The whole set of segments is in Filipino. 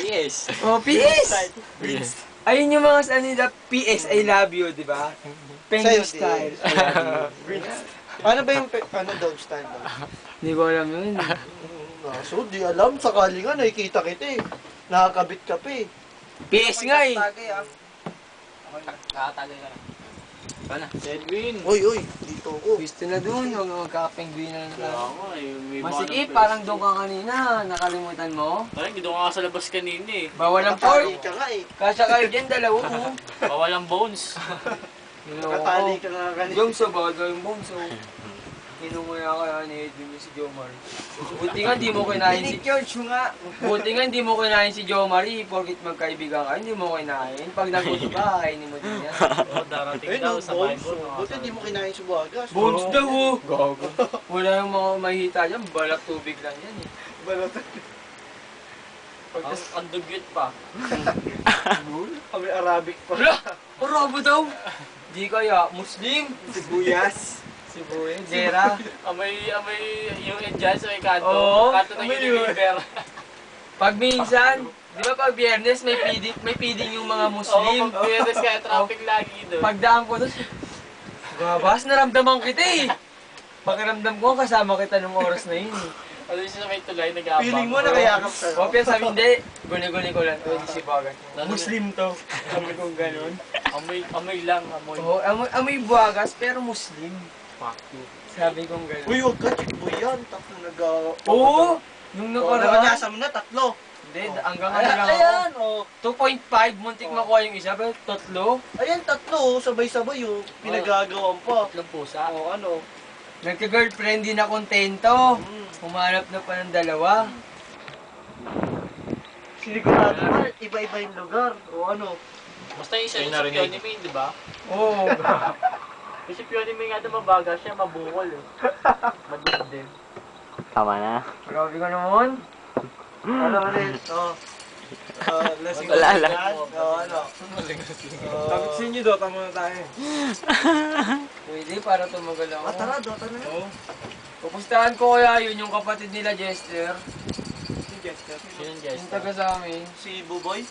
PS. Oh, PS! Yes. Ayun yung mga ano nila, PS, I love you, di ba? Penguin Sa'yo, style, I love you. Ano ba yung dog style daw? Hindi ko alam yun. So, di alam. Sakali nga, nakikita kita eh. Nakakabit ka pa eh. PS nga eh. Kakatagay ka na. Ano? Edwin. Uy, dito ako. Gusto na doon, huwag magkaka-penguin na Kaya lang. nga eh. May Masikip, mga- parang doon ka kanina, nakalimutan mo. Parang doon ka nga sa labas kanina eh. Bawal ang Nakatali pork. ka nga eh. Kasya kayo dyan, dalawa mo. Bawal ang bones. Nakatali ka nga kanina. Yung sa bawal yung bones, so. Kinumuya kaya ni Edwin yung si Jomar. Buti nga hindi mo kinain si George nga. Buti nga hindi mo kinain si Jomar, porkit magkaibigan ka, hindi mo kinain. Pag nagusto ka, kainin mo din yan. Oo, darating Ayun, daw no, sa bones. Bible. Buti hindi mo kinain sa buwagas. Bones daw oh. Gago. Wala yung mga mahita dyan, balat tubig lang yan eh. Balot. Ang dugyot pa. Kami Arabic pa. Wala! Arabo daw! Di kaya, Muslim! Sibuyas! Sibuyas, Gera. Amoy yung dyan sa may kanto. Oo, Kanto ng amoy yun. Unilever. Pag minsan, di ba pag biyernes may feeding yung mga Muslim? Oo, pag kaya traffic lagi doon. Pagdaan ko doon, gabas, naramdaman kita eh. Pakiramdam ko, kasama kita nung oras na yun eh. Ano yung sa may tulay, nag-aabang. Feeling mo nakayakap sa'yo. Kopya sabi, hindi, guni-guni ko lang to, hindi si Bagat. Muslim to. Sabi kong ganun. Amoy lang, amoy. Oo, amoy buwagas, pero Muslim. Sabi kong ganun. Uy, huwag ka, chikboy yan. Tapos Oo! Nung nakaraan. Nakanasa mo na, tatlo. Hindi, hanggang ano lang ako. Ayan, oh. 2.5, muntik makuha yung isa, pero tatlo. Ayan, tatlo, oh. Sabay-sabay yung pinagagawan pa. Tatlong pusa. O, ano. Nagka-girlfriend din na kontento. Humanap na pa ng dalawa. Sinigurado na, iba-iba yung lugar. O, ano. Basta yung isa yung sa Pionimay, di ba? Oo. Yung sa Pionimay nga doon mabaga siya, mabukol eh. Madud din. Tama na. Grabe ka naman. Ano ulit? O. Lasing Wala lang. O, ano. Tapos sa inyo, Dota muna tayo. Pwede, para tumagal ako. Tara, Dota na yan. Oo. Pupustahan ko kaya yun yung kapatid nila, Jester. Si Jester. Sino yung Yung Jester? taga sa amin. Si Buboy.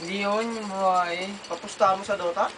Hindi yun, yung babae. Papustahan mo sa Dota?